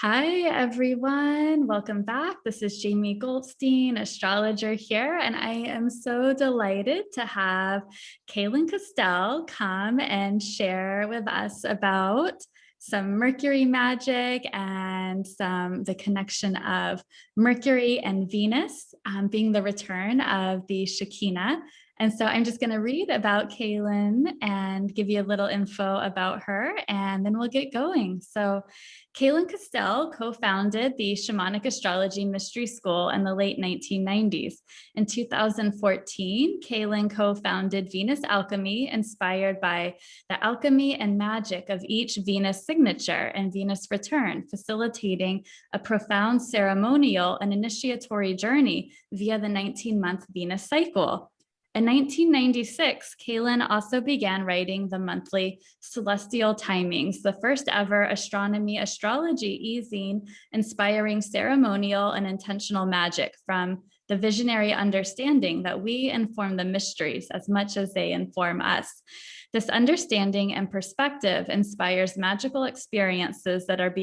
Hi, everyone. Welcome back. This is Jamie Goldstein, astrologer here, and I am so delighted to have Cayelin Castell come and share with us about some Mercury magic and the connection of Mercury and Venus being the return of the Shekinah. And so I'm just going to read about Cayelin and give you a little info about her, and then we'll get going. So Cayelin Castell co-founded the Shamanic Astrology Mystery School in the late 1990s. In 2014, Cayelin co-founded Venus Alchemy, inspired by the alchemy and magic of each Venus signature and Venus return, facilitating a profound ceremonial and initiatory journey via the 19-month Venus cycle. In 1996, Cayelin also began writing the monthly Celestial Timings, the first ever astronomy astrology ezine, inspiring ceremonial and intentional magic from the visionary understanding that we inform the mysteries as much as they inform us. This understanding and perspective inspires magical experiences that are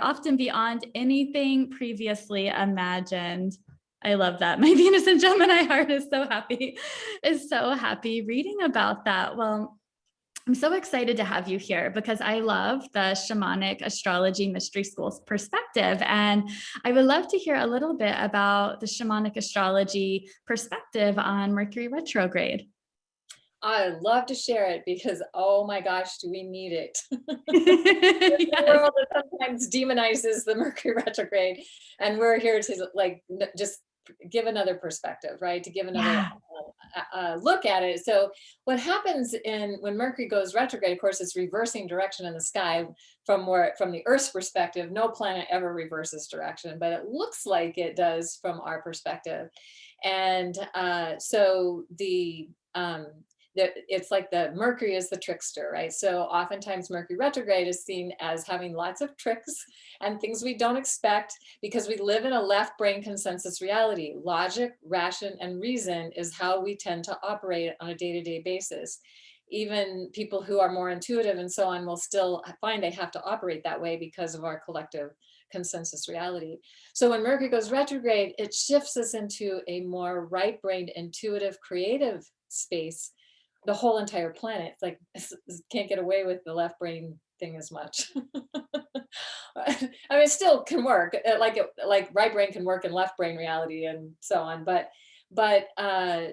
often beyond anything previously imagined. I love that. My Venus and Gemini heart is so happy reading about that. Well, I'm so excited to have you here because I love the Shamanic Astrology Mystery School's perspective. And I would love to hear a little bit about the Shamanic Astrology perspective on Mercury retrograde. I love to share it because, oh my gosh, do we need it? Yes. The world that sometimes demonizes the Mercury retrograde, and we're here to just give another perspective, right? To give another look at it. So what happens when Mercury goes retrograde, of course, it's reversing direction in the sky from the Earth's perspective. No planet ever reverses direction, but it looks like it does from our perspective. And so it's like the Mercury is the trickster, right? So oftentimes Mercury retrograde is seen as having lots of tricks and things we don't expect because we live in a left brain consensus reality. Logic, ration, and reason is how we tend to operate on a day-to-day basis. Even people who are more intuitive and so on will still find they have to operate that way because of our collective consensus reality. So when Mercury goes retrograde, it shifts us into a more right-brained, intuitive, creative space. The whole entire planet, like, can't get away with the left brain thing as much. I mean, it still can work, like right brain can work in left brain reality and so on. But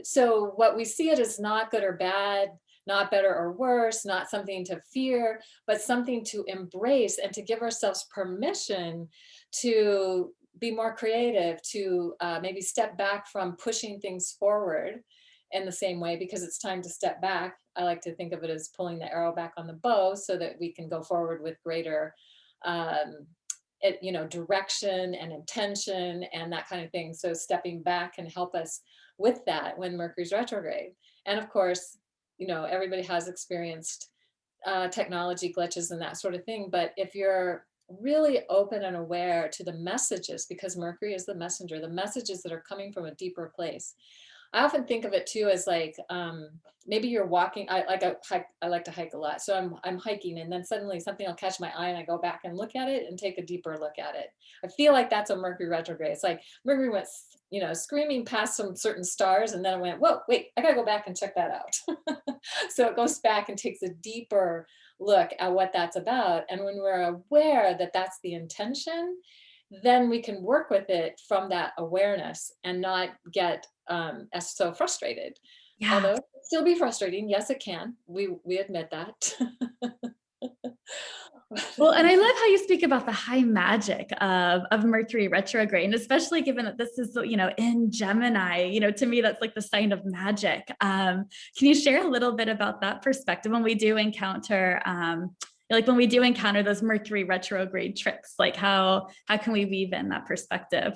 so what we see it as not good or bad, not better or worse, not something to fear, but something to embrace and to give ourselves permission to be more creative, to maybe step back from pushing things forward in the same way, because it's time to step back. I like to think of it as pulling the arrow back on the bow so that we can go forward with greater direction and intention and that kind of thing. So stepping back can help us with that when Mercury's retrograde. And of course, everybody has experienced technology glitches and that sort of thing. But if you're really open and aware to the messages, because Mercury is the messenger, the messages that are coming from a deeper place. I often think of it too as like maybe you're walking. I like to hike a lot, so I'm hiking, and then suddenly something will catch my eye, and I go back and look at it and take a deeper look at it. I feel like that's a Mercury retrograde. It's like Mercury went, screaming past some certain stars, and then it went, whoa, wait, I gotta go back and check that out. So it goes back and takes a deeper look at what that's about, and when we're aware that that's the intention, then we can work with it from that awareness and not get so frustrated. Yeah. Although it can still be frustrating. Yes, it can. We admit that. Well, and I love how you speak about the high magic of Mercury retrograde, and especially given that this is, in Gemini, to me, that's like the sign of magic. Can you share a little bit about that perspective when we do encounter, those Mercury retrograde tricks? Like how can we weave in that perspective?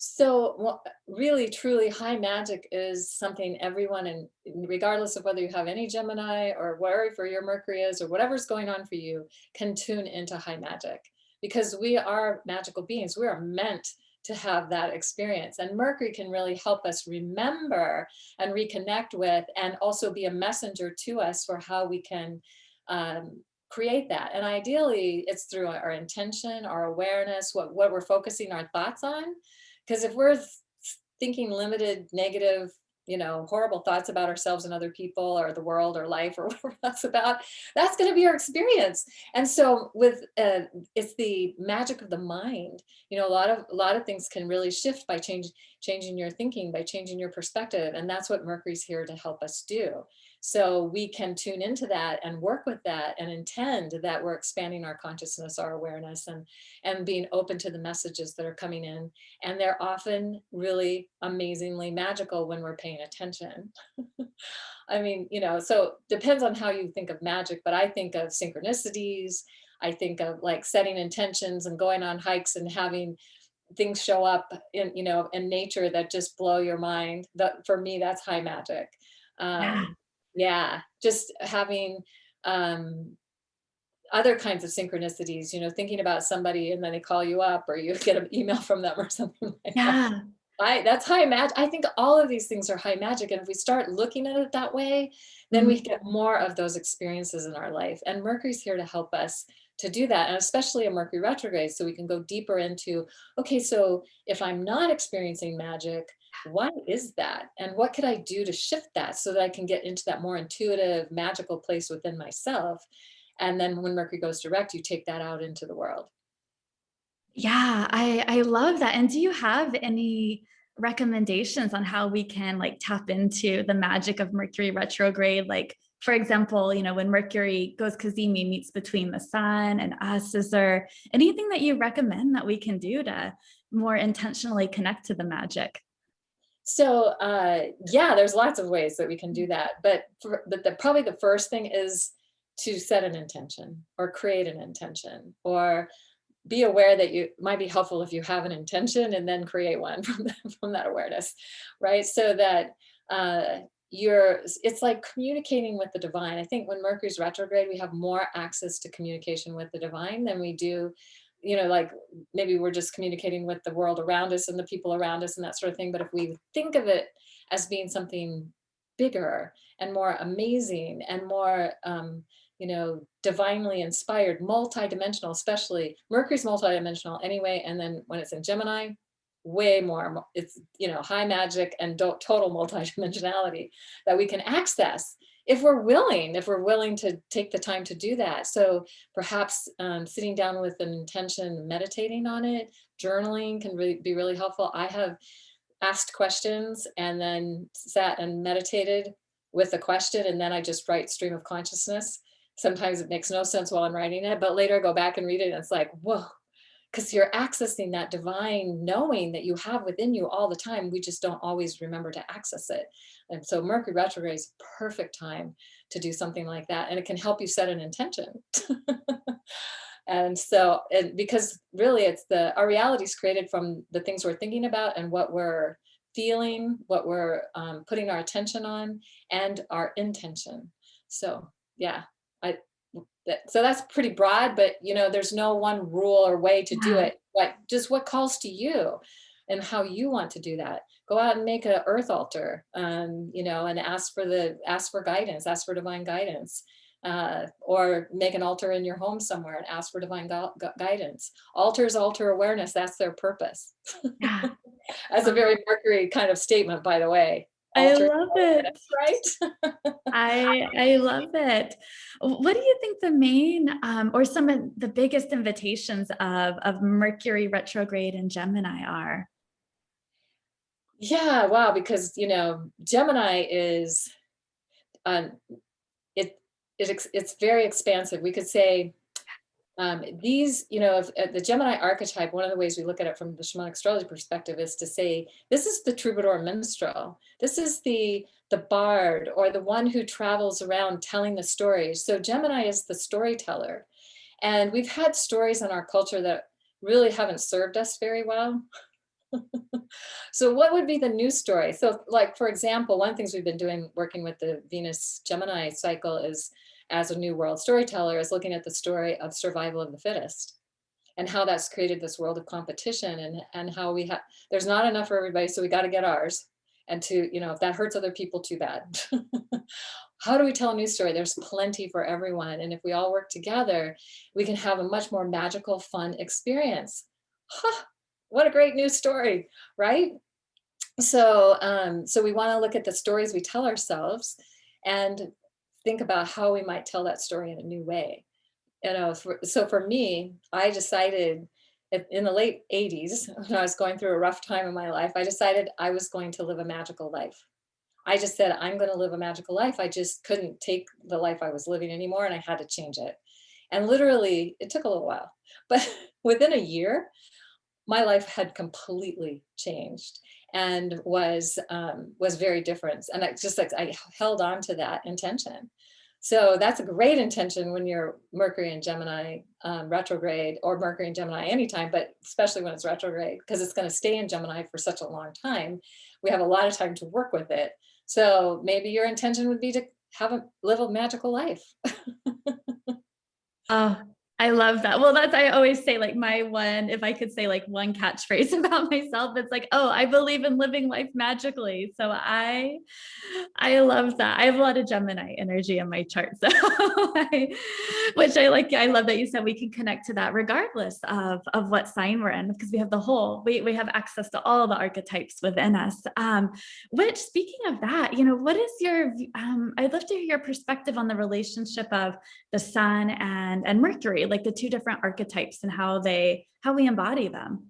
So really, truly, high magic is something everyone, and regardless of whether you have any Gemini or wherever your Mercury is or whatever's going on for you, can tune into high magic, because we are magical beings. We are meant to have that experience. And Mercury can really help us remember and reconnect with, and also be a messenger to us for how we can create that. And ideally, it's through our intention, our awareness, what we're focusing our thoughts on. Because if we're thinking limited, negative, horrible thoughts about ourselves and other people or the world or life or whatever that's about, that's going to be our experience. And so with it's the magic of the mind. A lot of things can really shift by changing your thinking, by changing your perspective, and that's what Mercury's here to help us do. So we can tune into that and work with that and intend that we're expanding our consciousness, our awareness, and being open to the messages that are coming in. And they're often really amazingly magical when we're paying attention. I mean, so depends on how you think of magic, but I think of synchronicities. I think of like setting intentions and going on hikes and having things show up in nature that just blow your mind. For me, that's high magic. Yeah. Yeah, just having other kinds of synchronicities, thinking about somebody and then they call you up or you get an email from them or something like that. Yeah. That's high magic. I think all of these things are high magic. And if we start looking at it that way, then we Mhm. get more of those experiences in our life. And Mercury's here to help us to do that. And especially a Mercury retrograde. So we can go deeper into, okay, so if I'm not experiencing magic, why is that? And what could I do to shift that so that I can get into that more intuitive, magical place within myself? And then when Mercury goes direct, you take that out into the world. Yeah, I love that. And do you have any recommendations on how we can like tap into the magic of Mercury retrograde? Like, for example, when Mercury goes cazimi, meets between the sun and us, is there anything that you recommend that we can do to more intentionally connect to the magic? So yeah, there's lots of ways that we can do that. But probably the first thing is to set an intention or create an intention or be aware that you might be helpful if you have an intention and then create one from that awareness, right? So that it's like communicating with the divine. I think when Mercury's retrograde, we have more access to communication with the divine than we do, like maybe we're just communicating with the world around us and the people around us and that sort of thing. But if we think of it as being something bigger and more amazing and more divinely inspired, multidimensional, especially Mercury's multidimensional anyway. And then when it's in Gemini, way more, it's, high magic and total multidimensionality that we can access if we're willing to take the time to do that. So perhaps sitting down with an intention, meditating on it, journaling can really be really helpful. I have asked questions and then sat and meditated with a question, and then I just write stream of consciousness. Sometimes it makes no sense while I'm writing it, but later I go back and read it and it's like, whoa, because you're accessing that divine knowing that you have within you all the time. We just don't always remember to access it. And so Mercury retrograde is a perfect time to do something like that. And it can help you set an intention. And so, because really our reality is created from the things we're thinking about and what we're feeling, what we're putting our attention on, and our intention. So yeah, I, so that's pretty broad, but there's no one rule or way to do Yeah. it, but just what calls to you and how you want to do that. Go out and make an earth altar, and ask for guidance, ask for divine guidance. Or make an altar in your home somewhere and ask for divine guidance. Altars alter awareness. That's their purpose. Yeah. That's a very Mercury kind of statement, by the way. I Alter love it. awareness, right? I love it. What do you think the main or some of the biggest invitations of Mercury retrograde in Gemini are? Yeah, wow, because Gemini is um, it's very expansive. We could say these, if the Gemini archetype, one of the ways we look at it from the Shamanic Astrology perspective is to say, this is the troubadour minstrel. This is the bard or the one who travels around telling the stories. So Gemini is the storyteller. And we've had stories in our culture that really haven't served us very well. So what would be the new story? So like, for example, one of the things we've been doing working with the Venus Gemini cycle is, as a new world storyteller, is looking at the story of survival of the fittest and how that's created this world of competition and how there's not enough for everybody. So we got to get ours. And if that hurts other people, too bad. How do we tell a new story? There's plenty for everyone. And if we all work together, we can have a much more magical, fun experience. Huh, what a great new story, right? So we want to look at the stories we tell ourselves and think about how we might tell that story in a new way. So for me, I decided in the late 80s, when I was going through a rough time in my life, I decided I was going to live a magical life. I just said, I'm going to live a magical life. I just couldn't take the life I was living anymore, and I had to change it. And literally, it took a little while, but within a year, my life had completely changed and was very different. And I just like I held on to that intention. So that's a great intention when you're Mercury and Gemini retrograde, or Mercury and Gemini anytime, but especially when it's retrograde, because it's going to stay in Gemini for such a long time. We have a lot of time to work with it. So maybe your intention would be to live a magical life. Oh, I love that. Well, I always say like my one, if I could say like one catchphrase about myself, it's like, oh, I believe in living life magically. So I love that. I have a lot of Gemini energy in my chart. So which I like. I love that you said we can connect to that regardless of what sign we're in, because we have we have access to all the archetypes within us. Which, speaking of that, what is your, I'd love to hear your perspective on the relationship of the sun and Mercury, like the two different archetypes and how we embody them.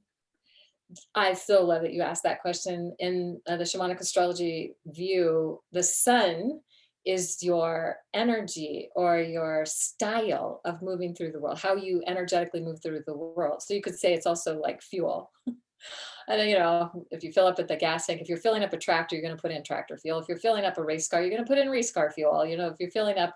I so love that you asked that question. In the Shamanic Astrology view, the sun is your energy or your style of moving through the world, how you energetically move through the world. So you could say it's also like fuel. And then, if you fill up at the gas tank, if you're filling up a tractor, you're going to put in tractor fuel. If you're filling up a race car, you're going to put in race car fuel. If you're filling up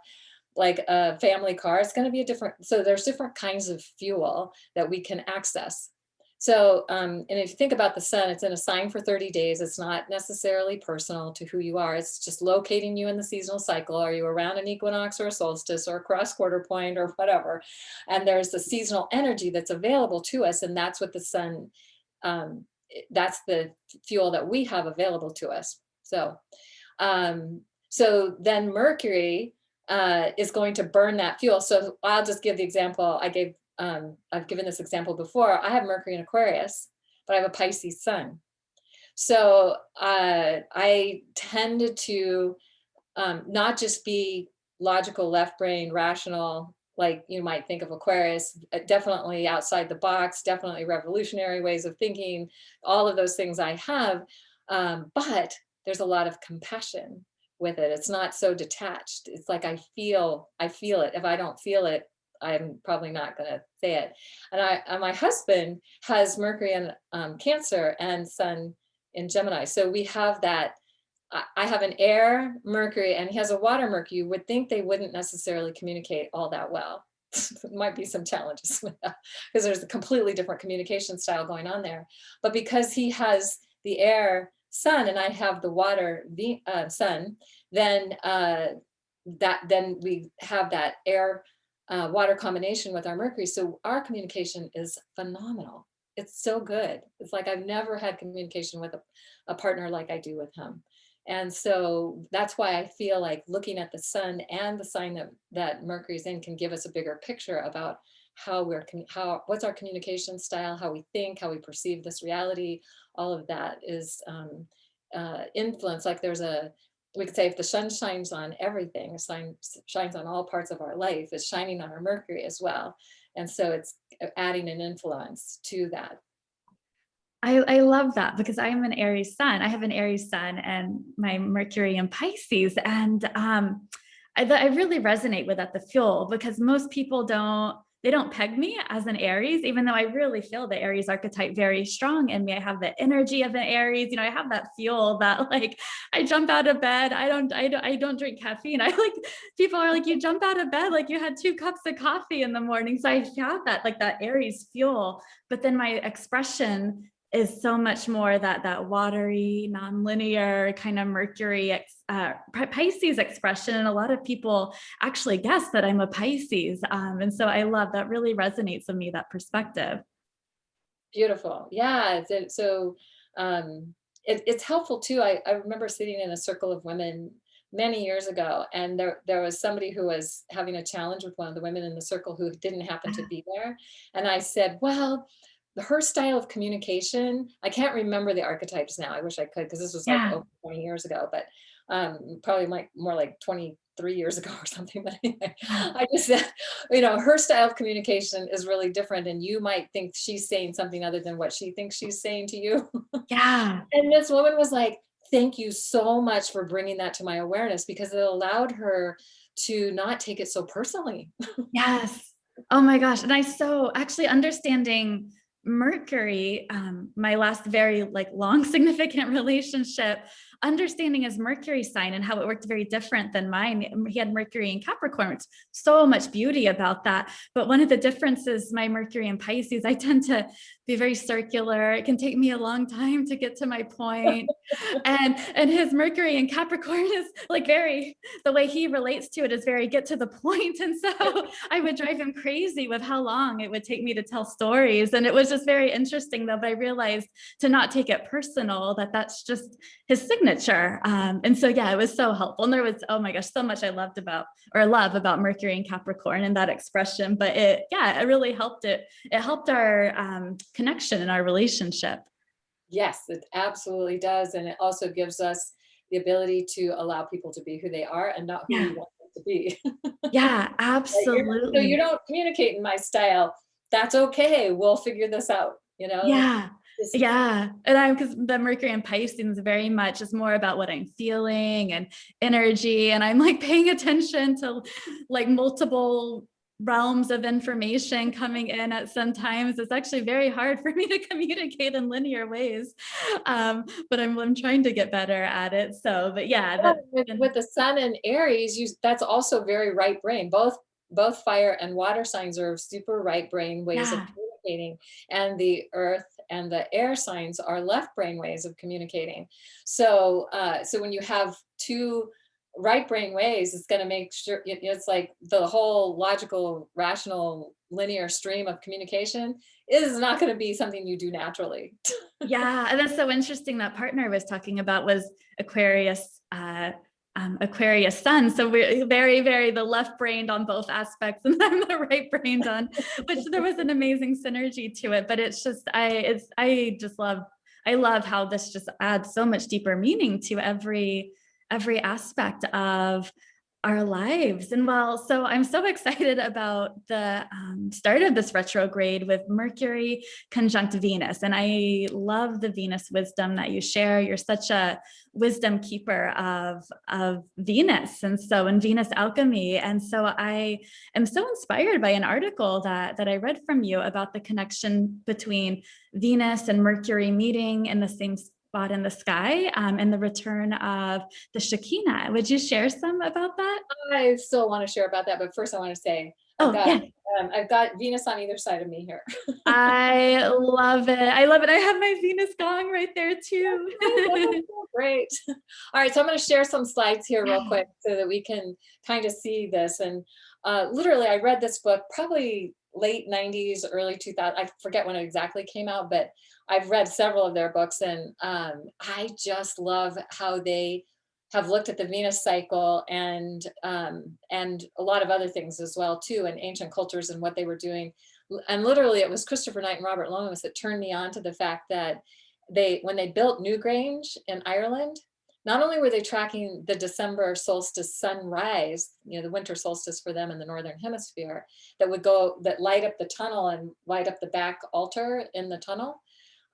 like a family car, it's going to be so there's different kinds of fuel that we can access. So, and if you think about the sun, it's in a sign for 30 days. It's not necessarily personal to who you are. It's just locating you in the seasonal cycle. Are you around an equinox or a solstice or a cross quarter point or whatever? And there's the seasonal energy that's available to us. And that's what the sun, that's the fuel that we have available to us. So then Mercury is going to burn that fuel. So I'll just give the example I've given this example before. I have Mercury in Aquarius, but I have a Pisces sun. So I tended to not just be logical, left brain, rational, like you might think of Aquarius, definitely outside the box, definitely revolutionary ways of thinking, all of those things I have. But there's a lot of compassion with it. It's not so detached. It's like I feel it. If I don't feel it, I'm probably not going to say it. And my husband has Mercury in Cancer and Sun in Gemini. So we have that. I have an air Mercury and he has a water Mercury. You would think they wouldn't necessarily communicate all that well. There might be some challenges with that because there's a completely different communication style going on there. But because he has the air sun and I have the water sun, then we have that air water combination with our Mercury. So our communication is phenomenal. It's so good. It's like I've never had communication with a partner like I do with him. And so that's why I feel like looking at the sun and the sign that Mercury's in can give us a bigger picture about what's our communication style, how we think, how we perceive this reality. All of that is influence. Like we could say if the sun shines on everything, the sun shines on all parts of our life, it's shining on our Mercury as well. And so it's adding an influence to that. I love that because I'm an Aries sun. I have an Aries sun and my Mercury in Pisces. And I really resonate with that, the fuel, because most people they don't peg me as an Aries, even though I really feel the Aries archetype very strong in me. I have the energy of an Aries. I have that fuel that like I jump out of bed. I don't drink caffeine. People are like, you jump out of bed like you had 2 cups of coffee in the morning. So I have that like that Aries fuel, but then my expression is so much more that watery, nonlinear kind of Mercury Pisces expression. And a lot of people actually guess that I'm a Pisces. And so I love that, really resonates with me, that perspective. Beautiful. Yeah. So it's helpful too. I remember sitting in a circle of women many years ago, and there was somebody who was having a challenge with one of the women in the circle who didn't happen to be there. And I said, well, her style of communication, I can't remember the archetypes now. I wish I could, because this was like Yeah. over 20 years ago, but probably like more like 23 years ago or something. But anyway, Yeah. I just said, you know, her style of communication is really different, and you might think she's saying something other than what she thinks she's saying to you. Yeah. And this woman was like, thank you so much for bringing that to my awareness, because it allowed her to not take it so personally. Yes. Oh my gosh. And I so actually understanding Mercury, my last very like long significant relationship, understanding his Mercury sign and how it worked very different than mine. He had Mercury in Capricorn, which so much beauty about that. But one of the differences, my Mercury in Pisces, I tend to be very circular. It can take me a long time to get to my point. And his Mercury in Capricorn is like very, the way he relates to it is very get to the point. And so I would drive him crazy with how long it would take me to tell stories. And it was just very interesting though, but I realized to not take it personal, that that's just his signature. And so, yeah, it was so helpful. And there was, oh my gosh, so much I loved about, or love about Mercury and Capricorn and that expression, but it really helped it. It helped our connection in our relationship. Yes, it absolutely does. And it also gives us the ability to allow people to be who they are and not who we Yeah. want them to be. Yeah, Like, so you absolutely. don't communicate in my style. That's okay. We'll figure this out, you know? Yeah. This, Yeah. And I'm, because the Mercury and Pisces very much is more about what I'm feeling and energy. And I'm like paying attention to like multiple realms of information coming in at some times. It's actually very hard for me to communicate in linear ways. But I'm trying to get better at it. So, but yeah, yeah, that, with the sun and Aries, that's also very right brain. Both fire and water signs are super right brain ways of yeah. communicating, and the earth and the air signs are left brain ways of communicating. So so when you have two right brain ways, it's going to make sure it's like the whole logical, rational, linear stream of communication is not going to be something you do naturally. Yeah, and that's so interesting. That partner I was talking about was Aquarius, Aquarius sun. So we're very, very the left brained on both aspects, and I'm the right brained on, which there was an amazing synergy to it. But it's just, I just love, I love how this just adds so much deeper meaning to every aspect of our lives. And well, so I'm so excited about the start of this retrograde with Mercury conjunct Venus. And I love the Venus wisdom that you share. You're such a wisdom keeper of Venus. And so in Venus Alchemy. And so I am so inspired by an article that I read from you about the connection between Venus and Mercury meeting in the same spot in the sky, and the return of the Shekinah. Would you share some about that? I still want to share about that, but first I want to say I've Oh, got yeah. I've got Venus on either side of me here. I love it. I love it. I have my Venus gong right there too. That's so great. All right, so I'm going to share some slides here real Yeah. quick so that we can kind of see this. And literally, I read this book probably late 90s, early 2000. I forget when it exactly came out, but I've read several of their books, and I just love how they have looked at the Venus cycle and a lot of other things as well too, in ancient cultures and what they were doing. And literally, it was Christopher Knight and Robert Lomas that turned me on to the fact that when they built Newgrange in Ireland, not only were they tracking the December solstice sunrise, you know, the winter solstice for them in the northern hemisphere, that light up the tunnel and light up the back altar in the tunnel,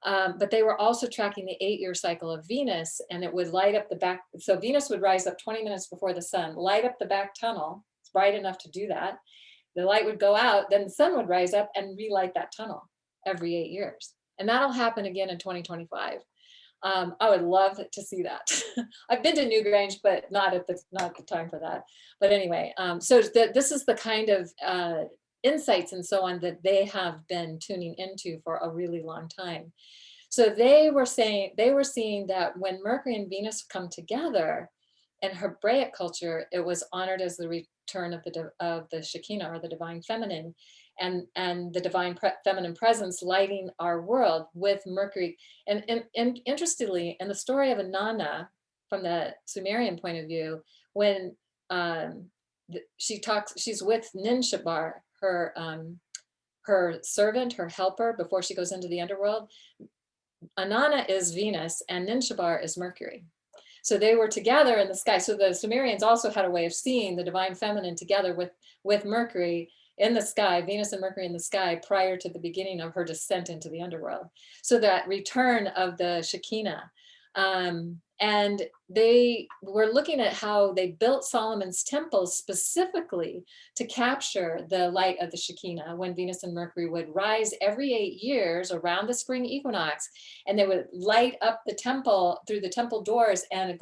but they were also tracking the 8-year cycle of Venus, and it would light up the back. So Venus would rise up 20 minutes before the sun, light up the back tunnel. It's bright enough to do that. The light would go out, then the sun would rise up and relight that tunnel every 8 years. And that'll happen again in 2025. I would love to see that. I've been to Newgrange, but not at the time for that. But anyway, so this is the kind of insights and so on that they have been tuning into for a really long time. So they were seeing that when Mercury and Venus come together in Hebraic culture, it was honored as the return of the Shekinah, or the divine feminine, and the divine feminine presence lighting our world with Mercury. And interestingly, in the story of Inanna, from the Sumerian point of view, when she's with Ninshabar, her servant, her helper, before she goes into the underworld. Anana is Venus and Ninshabar is Mercury. So they were together in the sky. So the Sumerians also had a way of seeing the divine feminine together with Mercury in the sky, Venus and Mercury in the sky, prior to the beginning of her descent into the underworld. So that return of the Shekinah. And they were looking at how they built Solomon's temple specifically to capture the light of the Shekinah when Venus and Mercury would rise every 8 years around the spring equinox, and they would light up the temple through the temple doors, and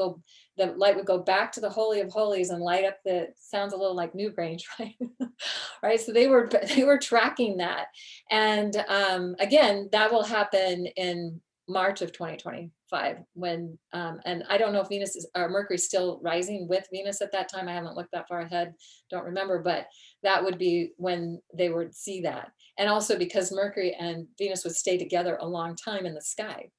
the light would go back to the Holy of Holies and light up sounds a little like Newgrange, right? Right. So they were tracking that. And again, that will happen in March of 2025 when, and I don't know if Venus or Mercury's still rising with Venus at that time. I haven't looked that far ahead, don't remember, but that would be when they would see that. And also because Mercury and Venus would stay together a long time in the sky.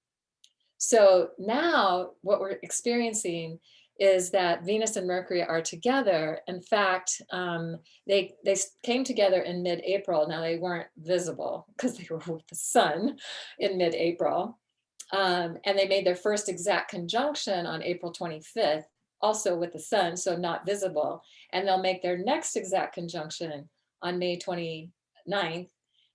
So now what we're experiencing is that Venus and Mercury are together. In fact, they came together in mid-April. Now they weren't visible because they were with the sun in mid-April. And they made their first exact conjunction on April 25th, also with the sun, so not visible. And they'll make their next exact conjunction on May 29th,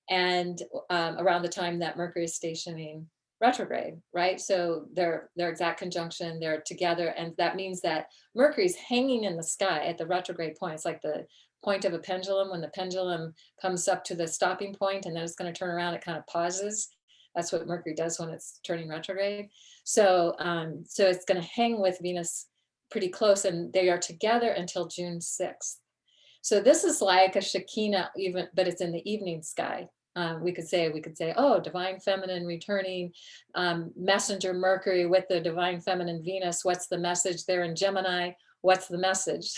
and around the time that Mercury is stationing retrograde, right? So their exact conjunction, they're together, and that means that Mercury's hanging in the sky at the retrograde point. It's like the point of a pendulum. When the pendulum comes up to the stopping point and then it's going to turn around, it kind of pauses. That's what Mercury does when it's turning retrograde. So, so it's going to hang with Venus pretty close, and they are together until June 6th. So this is like a Shekinah, even, but it's in the evening sky. We could say, oh, divine feminine returning, messenger Mercury with the divine feminine Venus. What's the message there in Gemini? What's the message,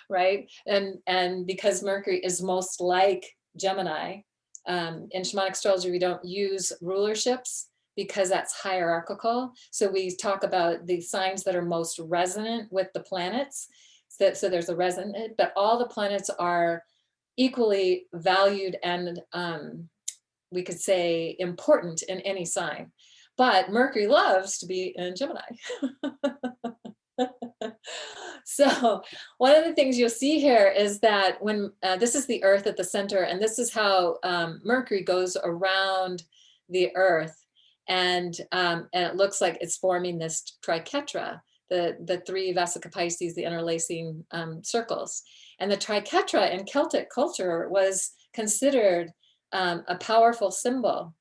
right? And because Mercury is most like Gemini, in Shamanic Astrology, we don't use rulerships because that's hierarchical. So we talk about the signs that are most resonant with the planets. So there's a resonant, but all the planets are equally valued and we could say important in any sign. But Mercury loves to be in Gemini. So one of the things you'll see here is that when this is the Earth at the center, and this is how Mercury goes around the Earth, and it looks like it's forming this triquetra, the three Vesica Pisces, the interlacing circles. And the triquetra in Celtic culture was considered a powerful symbol.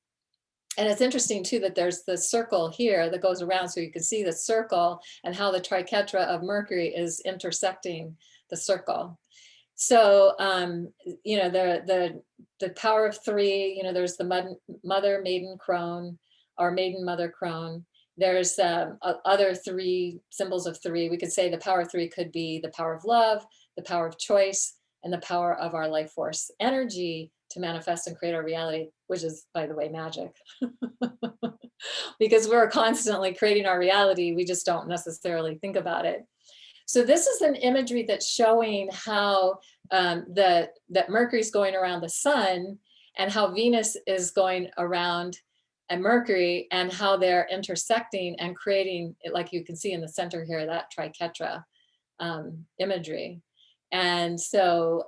And it's interesting too that there's the circle here that goes around, so you can see the circle and how the triquetra of Mercury is intersecting the circle. So you know, the power of three, you know, there's the mother maiden crone or maiden mother crone. There's other three symbols of three. We could say the power of three could be the power of love, the power of choice, and the power of our life force energy to manifest and create our reality, which is, by the way, magic. Because we're constantly creating our reality, we just don't necessarily think about it. So this is an imagery that's showing how that Mercury's going around the sun, and how Venus is going around and Mercury, and how they're intersecting and creating, like you can see in the center here, that triquetra imagery. And so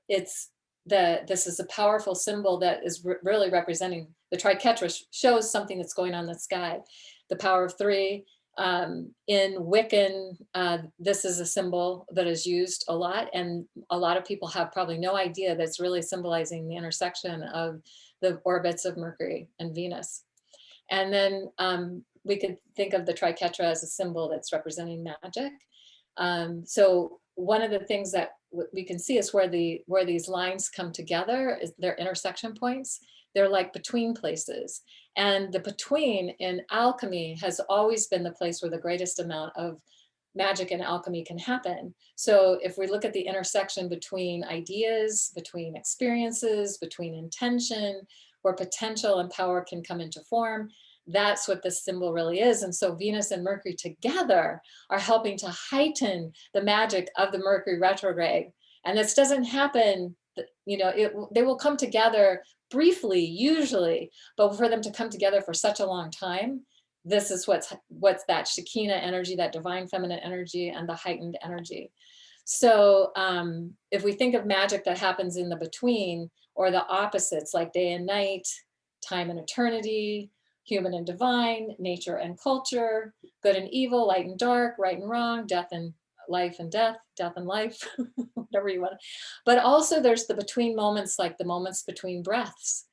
this is a powerful symbol that is really representing the triquetra, shows something that's going on in the sky. The power of three. In Wiccan, this is a symbol that is used a lot, and a lot of people have probably no idea that's really symbolizing the intersection of the orbits of Mercury and Venus. And then we could think of the triquetra as a symbol that's representing magic. So one of the things that we can see is where these lines come together is their intersection points. They're like between places. And the between in alchemy has always been the place where the greatest amount of magic and alchemy can happen. So if we look at the intersection between ideas, between experiences, between intention, where potential and power can come into form, That's what this symbol really is. And so Venus and Mercury together are helping to heighten the magic of the Mercury retrograde. And this doesn't happen, they will come together briefly, usually, but for them to come together for such a long time, this is what's that Shekinah energy, that divine feminine energy, and the heightened energy. So if we think of magic that happens in the between, or the opposites, like day and night, time and eternity, human and divine, nature and culture, good and evil, light and dark, right and wrong, death and life and death, death and life, whatever you want. But also there's the between moments, like the moments between breaths,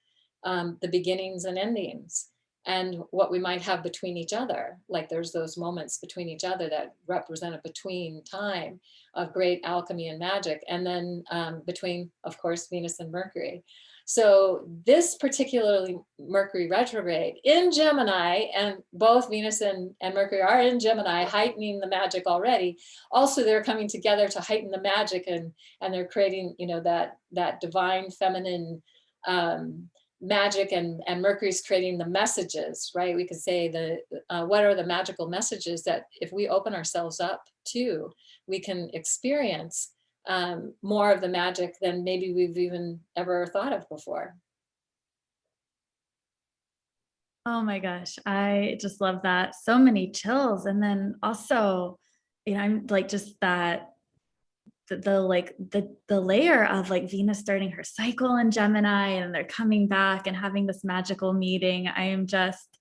the beginnings and endings, and what we might have between each other. Like there's those moments between each other that represent a between time of great alchemy and magic. And then between, of course, Venus and Mercury. So this particularly Mercury retrograde in Gemini, and both Venus and Mercury are in Gemini, heightening the magic already. Also, they're coming together to heighten the magic, and they're creating, that divine feminine magic, and Mercury's creating the messages, right? We could say what are the magical messages that if we open ourselves up to, we can experience more of the magic than maybe we've even ever thought of before. Oh my gosh, I just love that. So many chills. And then also, I'm like just that the layer of like Venus starting her cycle in Gemini and they're coming back and having this magical meeting. I am just,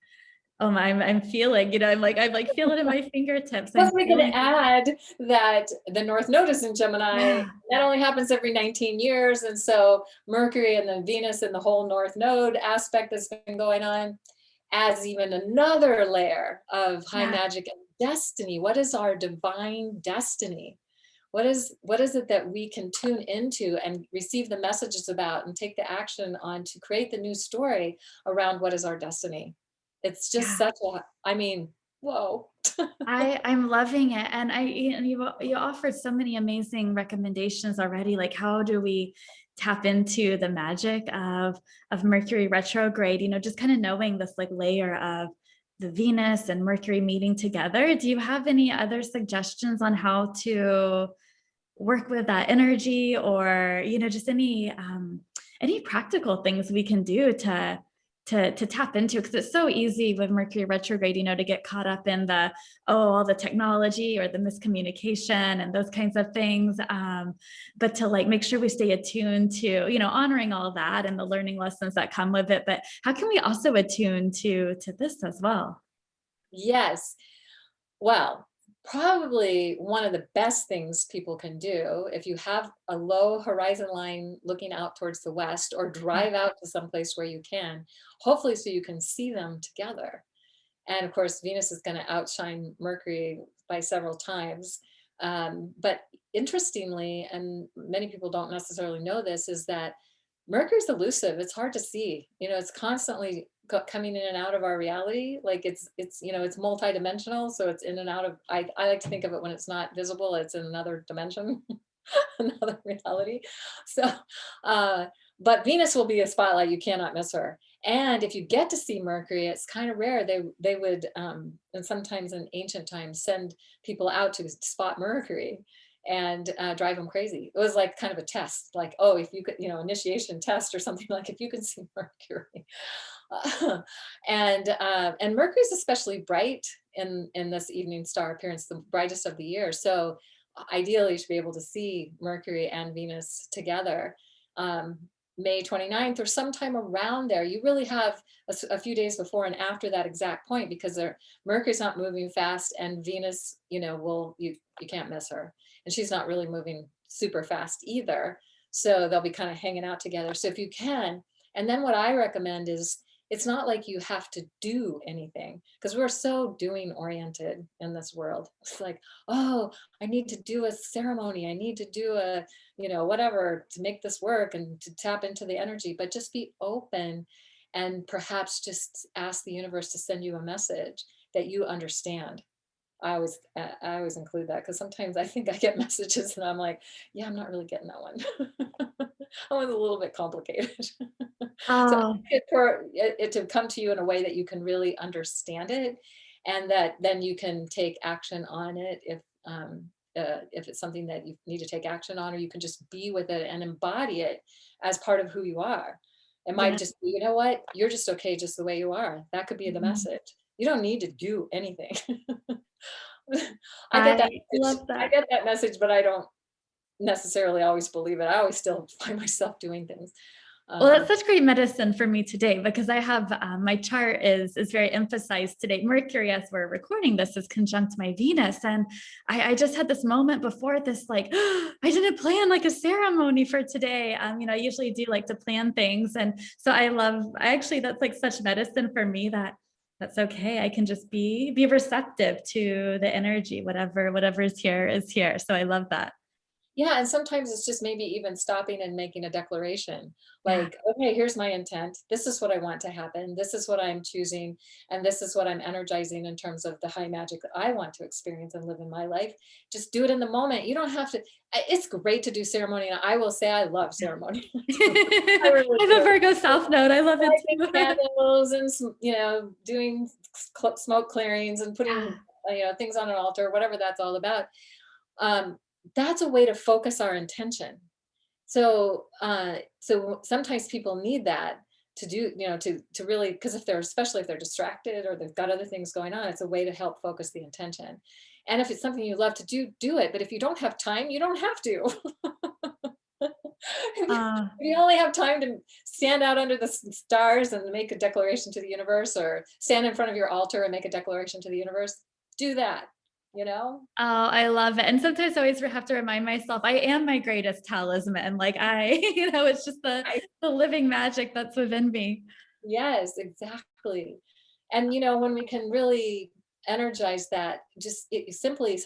oh my, I'm feeling, I'm like feel it in my fingertips. Plus, I'm we can feeling, add that the North Node is in Gemini. yeah, That only happens every 19 years. And so Mercury and then Venus and the whole North Node aspect that's been going on adds even another layer of high yeah. magic and destiny. What is our divine destiny? What is it that we can tune into and receive the messages about and take the action on to create the new story around what is our destiny? It's just Yeah. such a, I mean, whoa. I'm loving it. And you offered so many amazing recommendations already. Like how do we tap into the magic of Mercury retrograde, just kind of knowing this like layer of the Venus and Mercury meeting together. Do you have any other suggestions on how to work with that energy, or just any practical things we can do to tap into, because it's so easy with Mercury retrograde to get caught up in all the technology or the miscommunication and those kinds of things, but to like make sure we stay attuned to honoring all that and the learning lessons that come with it. But how can we also attune to this as well? Yes. Well, probably one of the best things people can do, if you have a low horizon line looking out towards the west, or drive out to some place where you can, hopefully so you can see them together. And of course, Venus is going to outshine Mercury by several times. But interestingly, and many people don't necessarily know this, is that Mercury's elusive. It's hard to see. It's constantly coming in and out of our reality. Like it's multidimensional. So it's in and out of, I like to think of it, when it's not visible, it's in another dimension, another reality. So, but Venus will be a spotlight. You cannot miss her. And if you get to see Mercury, it's kind of rare. They would, and sometimes in ancient times, send people out to spot Mercury and drive them crazy. It was like kind of a test, like, oh, if you could, initiation test or something, like if you can see Mercury. And Mercury's especially bright in this evening star appearance, the brightest of the year. So ideally, you should be able to see Mercury and Venus together. May 29th or sometime around there. You really have a few days before and after that exact point, because Mercury's not moving fast, and Venus, you can't miss her. And she's not really moving super fast either. So they'll be kind of hanging out together. So if you can, and then what I recommend is, it's not like you have to do anything, because we're so doing oriented in this world. It's like, oh, I need to do a ceremony. I need to do a, whatever to make this work and to tap into the energy, but just be open and perhaps just ask the universe to send you a message that you understand. I always include that, because sometimes I think I get messages and I'm like, yeah, I'm not really getting that one. was a little bit complicated. So Oh, for it to come to you in a way that you can really understand it, and that then you can take action on it if it's something that you need to take action on, or you can just be with it and embody it as part of who you are. It might yeah. just be, you know what, you're just okay just the way you are. That could be the Mhm. message. You don't need to do anything. I get that I message. love I that. get that message, but I don't necessarily always believe it. I always still find myself doing things. Well, that's Um, such great medicine for me today because I have my chart is very emphasized today. Mercury, as we're recording this, is conjunct my Venus, and I just had this moment before this, like I didn't plan like a ceremony for today. I usually do like to plan things, and so I actually that's like such medicine for me that that's okay. I can just be receptive to the energy, whatever is here is here. So I love that. Yeah, and sometimes it's just maybe even stopping and making a declaration. Yeah. Like, okay, here's my intent. This is what I want to happen. This is what I'm choosing. And this is what I'm energizing in terms of the high magic that I want to experience and live in my life. Just do it in the moment. You don't have to. It's great to do ceremony. And I will say I love ceremony. I really I'm a do. Virgo South Node. I love it Lighting too. candles and, doing smoke clearings and putting, Yeah. things on an altar, whatever that's all about. um, that's a way to focus our intention. So sometimes people need that to do, to really, because especially if they're distracted or they've got other things going on, it's a way to help focus the intention. And if it's something you love to do, do it. But if you don't have time, you don't have to. Uh, If you only have time to stand out under the stars and make a declaration to the universe, or stand in front of your altar and make a declaration to the universe, do that, you know? Oh, I love it. And sometimes I always have to remind myself I am my greatest talisman. Like it's just the living magic that's within me. Yes, exactly. And when we can really energize that, just simply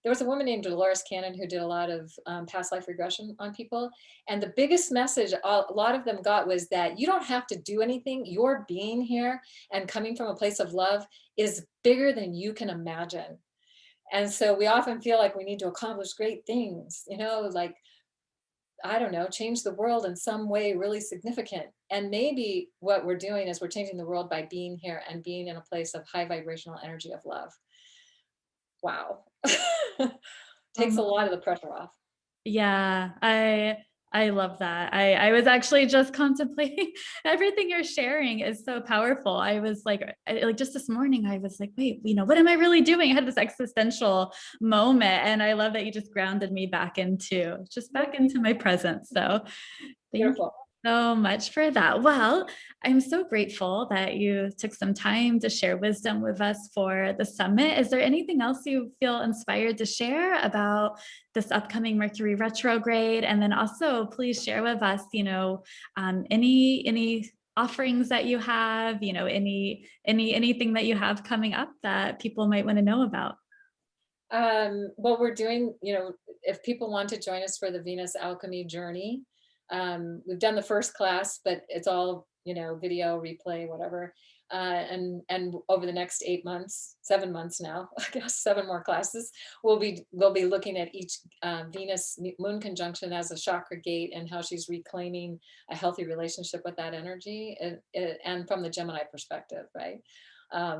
there was a woman named Dolores Cannon who did a lot of past life regression on people, and the biggest message a lot of them got was that you don't have to do anything. Your being here and coming from a place of love is bigger than you can imagine. And so we often feel like we need to accomplish great things, like, I don't know, change the world in some way really significant. And maybe what we're doing is we're changing the world by being here and being in a place of high vibrational energy of love. Wow. Takes a Um, lot of the pressure off. yeah, I love that. I was actually just contemplating everything you're sharing is so powerful. I was like just this morning, I was like, wait, what am I really doing? I had this existential moment, and I love that you just grounded me back into my presence. So thank you Beautiful. so much for that. Well, I'm so grateful that you took some time to share wisdom with us for the summit. Is there anything else you feel inspired to share about this upcoming Mercury retrograde? And then also, please share with us, any offerings that you have, anything that you have coming up that people might want to know about. Well, we're doing, if people want to join us for the Venus Alchemy journey, we've done the first class, but it's all, video replay, whatever. And over the next 8 months, 7 months now, I guess 7 more classes, we'll be looking at each Venus moon conjunction as a chakra gate and how she's reclaiming a healthy relationship with that energy, and from the Gemini perspective, right?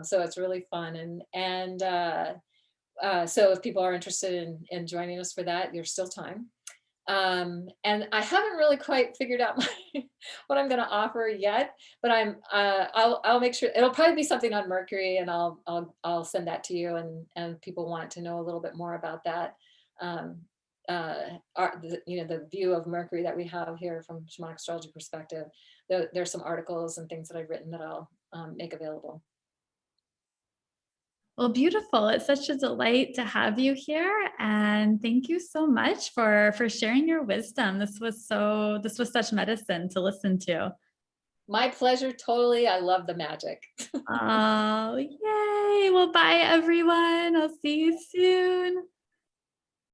So it's really fun, so if people are interested in joining us for that, there's still time. And I haven't really quite figured out what I'm going to offer yet, but I'll make sure it'll probably be something on Mercury, and I'll send that to you, and people want to know a little bit more about that. Um, the view of Mercury that we have here from Shamanic Astrology perspective. There's some articles and things that I've written that I'll make available. Well, beautiful. It's such a delight to have you here. And thank you so much for sharing your wisdom. This was such medicine to listen to. My pleasure, totally. I love the magic. Oh, yay. Well, bye everyone. I'll see you soon.